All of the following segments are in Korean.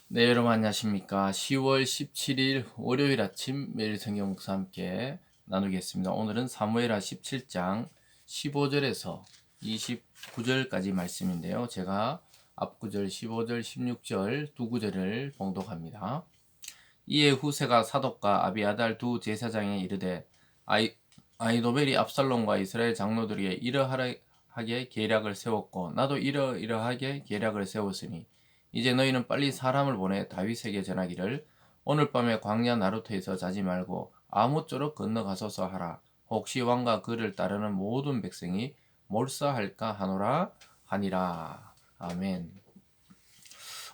네, 여러분 안녕하십니까? 10월 17일 월요일 아침 매일 성경 목사 함께 나누겠습니다. 오늘은 사무엘하 17장 15절에서 29절까지 말씀인데요. 제가 앞구절 15절, 16절 두 구절을 봉독합니다. 이에 후세가 사독과 아비아달 두 제사장에 이르되 아이도벨이 압살롬과 이스라엘 장로들에게 이러하게 계략을 세웠고 나도 이러이러하게 계략을 세웠으니 이제 너희는 빨리 사람을 보내 다윗에게 전하기를 오늘 밤에 광야 나루터에서 자지 말고 아무쪼록 건너가소서 하라. 혹시 왕과 그를 따르는 모든 백성이 몰사할까 하노라 하니라. 아멘.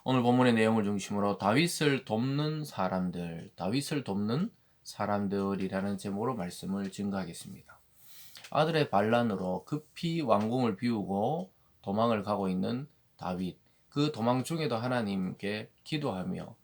오늘 본문의 내용을 중심으로 다윗을 돕는 사람들이라는 제목으로 말씀을 증거하겠습니다. 아들의 반란으로 급히 왕궁을 비우고 도망을 가고 있는 다윗. 그 도망 중에도 하나님께 기도하며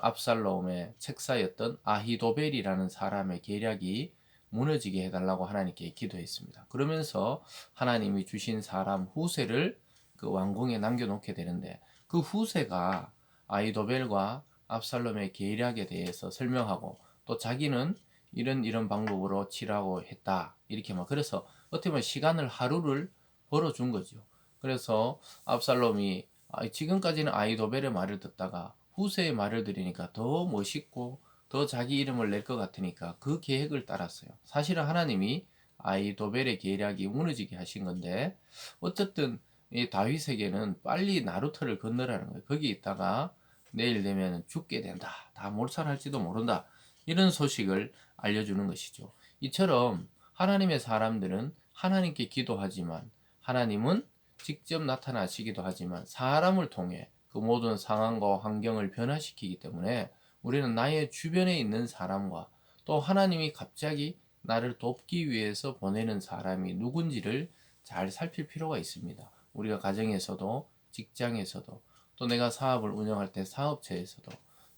압살롬의 책사였던 아히도벨이라는 사람의 계략이 무너지게 해달라고 하나님께 기도했습니다. 그러면서 하나님이 주신 사람 후세를 그 왕궁에 남겨놓게 되는데 그 후세가 아히도벨과 압살롬의 계략에 대해서 설명하고 또 자기는 이런 방법으로 치라고 했다. 이렇게 막 그래서 어떻게 보면 시간을 하루를 벌어준 거죠. 그래서 압살롬이 지금까지는 아이도벨의 말을 듣다가 후세의 말을 들으니까 더 멋있고 더 자기 이름을 낼 것 같으니까 그 계획을 따랐어요. 사실은 하나님이 아이도벨의 계략이 무너지게 하신 건데 어쨌든 이 다윗에게는 빨리 나루터를 건너라는 거예요. 거기 있다가 내일 되면 죽게 된다. 다 몰살할지도 모른다. 이런 소식을 알려주는 것이죠. 이처럼 하나님의 사람들은 하나님께 기도하지만 하나님은 직접 나타나시기도 하지만 사람을 통해 그 모든 상황과 환경을 변화시키기 때문에 우리는 나의 주변에 있는 사람과 또 하나님이 갑자기 나를 돕기 위해서 보내는 사람이 누군지를 잘 살필 필요가 있습니다. 우리가 가정에서도 직장에서도 또 내가 사업을 운영할 때 사업체에서도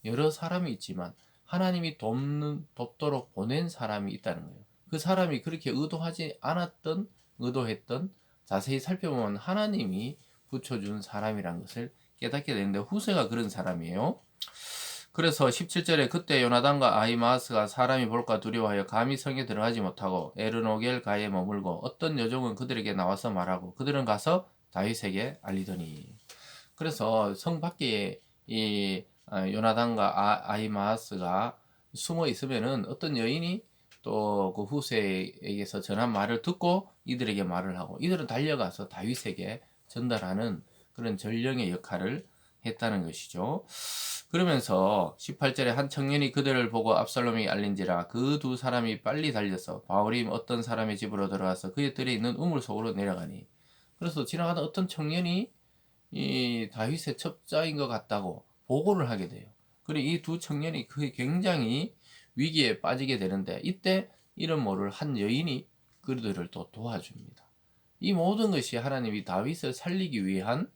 여러 사람이 있지만 하나님이 돕도록 보낸 사람이 있다는 거예요. 그 사람이 그렇게 의도하지 않았던, 의도했던 자세히 살펴보면 하나님이 붙여준 사람이란 것을 깨닫게 되는데 후세가 그런 사람이에요. 그래서 17절에 그때 요나단과 아히마아스가 사람이 볼까 두려워하여 감히 성에 들어가지 못하고 에르노겔 가에 머물고 어떤 여종은 그들에게 나와서 말하고 그들은 가서 다윗에게 알리더니 그래서 성 밖에 이 요나단과 아히마아스가 숨어 있으면은 어떤 여인이 또 그 후세에게서 전한 말을 듣고 이들에게 말을 하고 이들은 달려가서 다윗에게 전달하는 그런 전령의 역할을 했다는 것이죠. 그러면서 18절에 한 청년이 그들을 보고 압살롬이 알린지라 그 두 사람이 빨리 달려서 바울임 어떤 사람의 집으로 들어가서 그의 뜰에 있는 우물 속으로 내려가니 그래서 지나가던 어떤 청년이 이 다윗의 첩자인 것 같다고 보고를 하게 돼요. 그리고 이 두 청년이 그 굉장히 위기에 빠지게 되는데 이때 이름 모를 한 여인이 그들을 또 도와줍니다. 이 모든 것이 하나님이 다윗을 살리기 위한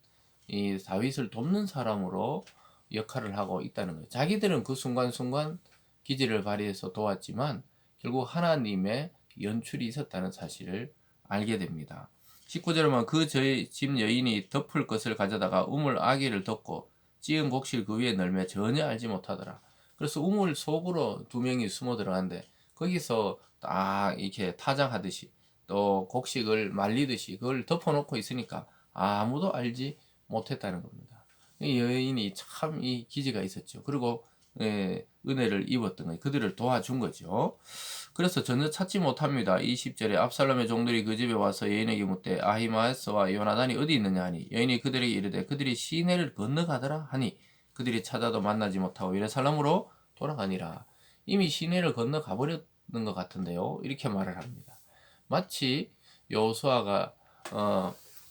이 다윗을 돕는 사람으로 역할을 하고 있다는 거예요. 자기들은 그 순간순간 기지를 발휘해서 도왔지만 결국 하나님의 연출이 있었다는 사실을 알게 됩니다. 19절에 보면 그 저희 집 여인이 덮을 것을 가져다가 우물 아기를 덮고 찌은 곡실 그 위에 널며 전혀 알지 못하더라. 그래서 우물 속으로 두 명이 숨어 들어간데 거기서 딱 이렇게 타장하듯이 또 곡식을 말리듯이 그걸 덮어놓고 있으니까 아무도 알지 못했다는 겁니다. 이 여인이 참 이 기지가 있었죠. 그리고 은혜를 입었던 거예요. 그들을 도와준 거죠. 그래서 전혀 찾지 못합니다. 20절에 압살롬의 종들이 그 집에 와서 여인에게 묻되 아히마에스와 요나단이 어디 있느냐 하니 여인이 그들에게 이르되 그들이 시내를 건너가더라 하니 그들이 찾아도 만나지 못하고 예루살렘으로 돌아가니라. 이미 시내를 건너가 버렸는 것 같은데요. 이렇게 말을 합니다. 마치 여호수아가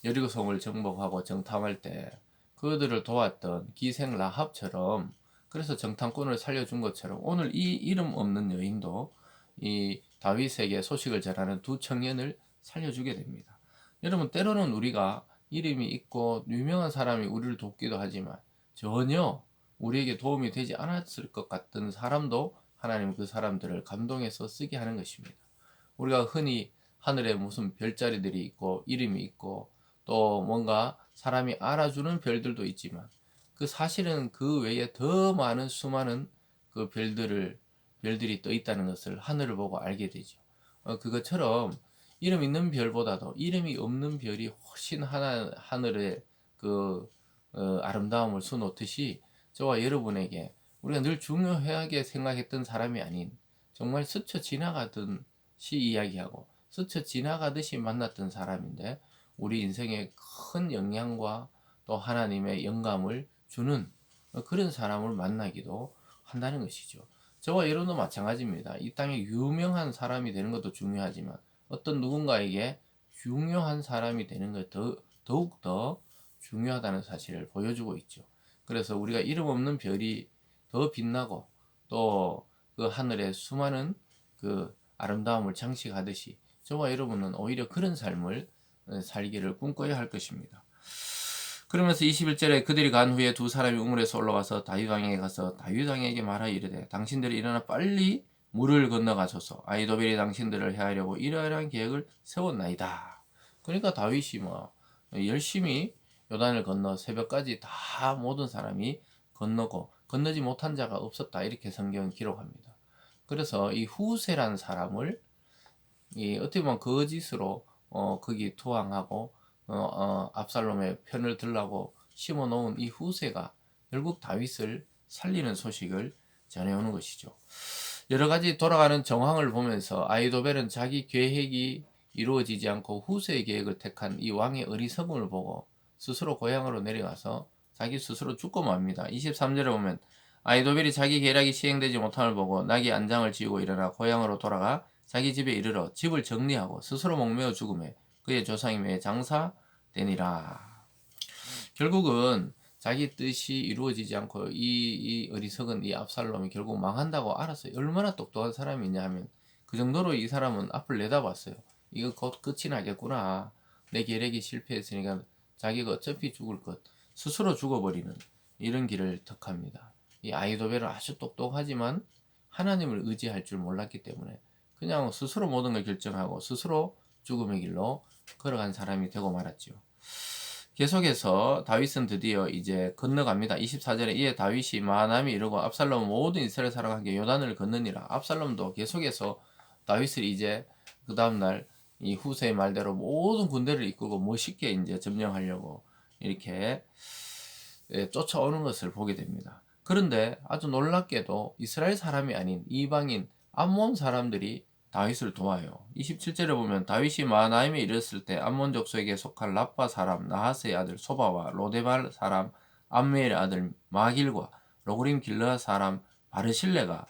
여리고성을 정복하고 정탐할 때 그들을 도왔던 기생 라합처럼 그래서 정탐꾼을 살려준 것처럼 오늘 이 이름 없는 여인도 이 다윗에게 소식을 전하는 두 청년을 살려주게 됩니다. 여러분 때로는 우리가 이름이 있고 유명한 사람이 우리를 돕기도 하지만 전혀 우리에게 도움이 되지 않았을 것 같은 사람도 하나님은 그 사람들을 감동해서 쓰게 하는 것입니다. 우리가 흔히 하늘에 무슨 별자리들이 있고 이름이 있고 또 뭔가 사람이 알아주는 별들도 있지만 그 사실은 그 외에 더 많은 수많은 그 별들이 떠 있다는 것을 하늘을 보고 알게 되죠. 그것처럼 이름 있는 별보다도 이름이 없는 별이 훨씬 하늘의 그 아름다움을 수놓듯이 저와 여러분에게 우리가 늘 중요하게 생각했던 사람이 아닌 정말 스쳐 지나가듯이 이야기하고 스쳐 지나가듯이 만났던 사람인데 우리 인생에 큰 영향과 또 하나님의 영감을 주는 그런 사람을 만나기도 한다는 것이죠. 저와 여러분도 마찬가지입니다. 이 땅에 유명한 사람이 되는 것도 중요하지만 어떤 누군가에게 중요한 사람이 되는 것 더욱 더 중요하다는 사실을 보여주고 있죠. 그래서 우리가 이름 없는 별이 더 빛나고 또 그 하늘의 수많은 그 아름다움을 장식하듯이 저와 여러분은 오히려 그런 삶을 살기를 꿈꿔야 할 것입니다. 그러면서 21절에 그들이 간 후에 두 사람이 우물에서 올라와서 다윗 왕에게 가서 다윗 왕에게 말하여 이르되 당신들이 일어나 빨리 물을 건너가소서. 아히도벨이 당신들을 해하려고 이러이러한 계획을 세웠나이다. 그러니까 다윗이 열심히 요단을 건너 새벽까지 다 모든 사람이 건너고 건너지 못한 자가 없었다. 이렇게 성경은 기록합니다. 그래서 이 후세라는 사람을 어떻게 보면 거짓으로 거기 투항하고 압살롬의 편을 들라고 심어놓은 이 후세가 결국 다윗을 살리는 소식을 전해오는 것이죠. 여러 가지 돌아가는 정황을 보면서 아히도벨은 자기 계획이 이루어지지 않고 후세의 계획을 택한 이 왕의 어리석음을 보고 스스로 고향으로 내려가서 자기 스스로 죽고 맙니다. 23절에 보면 아히도벨이 자기 계략이 시행되지 못함을 보고 나귀 안장을 지우고 일어나 고향으로 돌아가 자기 집에 이르러 집을 정리하고 스스로 목매어 죽음에 그의 조상이 매 장사되니라. 결국은 자기 뜻이 이루어지지 않고 이 어리석은 이 압살롬이 결국 망한다고 알았어요. 얼마나 똑똑한 사람이냐 하면 그 정도로 이 사람은 앞을 내다봤어요. 이거 곧 끝이 나겠구나. 내 계획이 실패했으니까 자기가 어차피 죽을 것 스스로 죽어버리는 이런 길을 택합니다. 이 아히도벨은 아주 똑똑하지만 하나님을 의지할 줄 몰랐기 때문에 그냥 스스로 모든 걸 결정하고 스스로 죽음의 길로 걸어간 사람이 되고 말았죠. 계속해서 다윗은 드디어 이제 건너갑니다. 24절에 이에 다윗이 마하나임에 이르고 압살롬은 모든 이스라엘 사람과 함께 요단을 건너니라. 압살롬도 계속해서 다윗을 이제 그 다음날 이 후세의 말대로 모든 군대를 이끌고 멋있게 이제 점령하려고 이렇게 쫓아오는 것을 보게 됩니다. 그런데 아주 놀랍게도 이스라엘 사람이 아닌 이방인 암몬 사람들이 다윗을 도와요. 27절에 보면 다윗이 마하나임에 이르렀을 때 암몬 족속에게 속한 랍바 사람 나하스의 아들 소바와 로데발 사람 암미엘의 아들 마길과 로그림 길르아 사람 바르실레가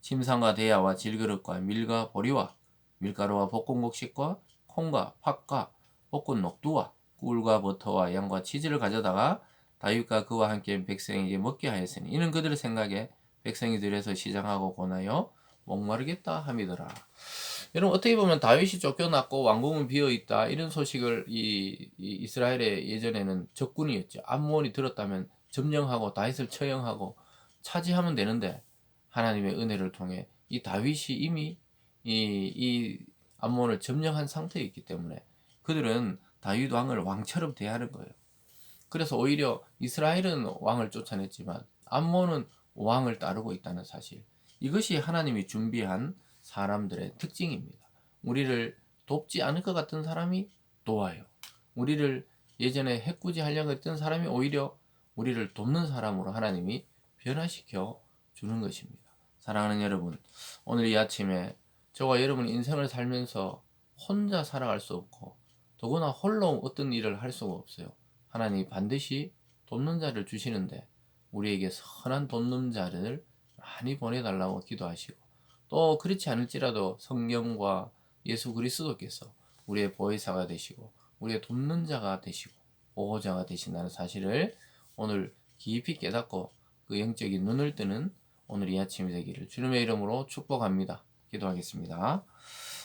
침상과 대야와 질그릇과 밀과 보리와 밀가루와 볶은 곡식과 콩과 팥과 볶은 녹두와 꿀과 버터와 양과 치즈를 가져다가 다윗과 그와 함께 백성에게 먹게 하였으니 이는 그들의 생각에 백성이 들에서 시장하고 고나여 목마르겠다 함이더라. 여러분 어떻게 보면 다윗이 쫓겨났고 왕궁은 비어있다 이런 소식을 이 이스라엘의 예전에는 적군이었죠. 암몬이 들었다면 점령하고 다윗을 처형하고 차지하면 되는데 하나님의 은혜를 통해 이 다윗이 이미 이 암몬을 점령한 상태였기 때문에 그들은 다윗 왕을 왕처럼 대하는 거예요. 그래서 오히려 이스라엘은 왕을 쫓아냈지만 암몬은 왕을 따르고 있다는 사실. 이것이 하나님이 준비한 사람들의 특징입니다. 우리를 돕지 않을 것 같은 사람이 도와요. 우리를 예전에 해코지 하려고 했던 사람이 오히려 우리를 돕는 사람으로 하나님이 변화시켜 주는 것입니다. 사랑하는 여러분, 오늘 이 아침에 저와 여러분 인생을 살면서 혼자 살아갈 수 없고 더구나 홀로 어떤 일을 할 수가 없어요. 하나님이 반드시 돕는 자를 주시는데 우리에게 선한 돕는 자를 많이 보내달라고 기도하시고 또 그렇지 않을지라도 성령과 예수 그리스도께서 우리의 보혜사가 되시고 우리의 돕는 자가 되시고 보호자가 되신다는 사실을 오늘 깊이 깨닫고 그 영적인 눈을 뜨는 오늘 이 아침이 되기를 주님의 이름으로 축복합니다. 기도하겠습니다.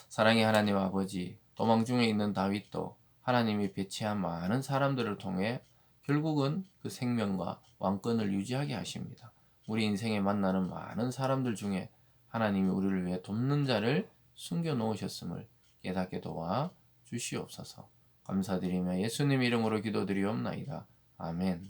사랑의 하나님 아버지, 도망 중에 있는 다윗도 하나님이 배치한 많은 사람들을 통해 결국은 그 생명과 왕권을 유지하게 하십니다. 우리 인생에 만나는 많은 사람들 중에 하나님이 우리를 위해 돕는 자를 숨겨 놓으셨음을 깨닫게 도와 주시옵소서. 감사드리며 예수님 이름으로 기도드리옵나이다. 아멘.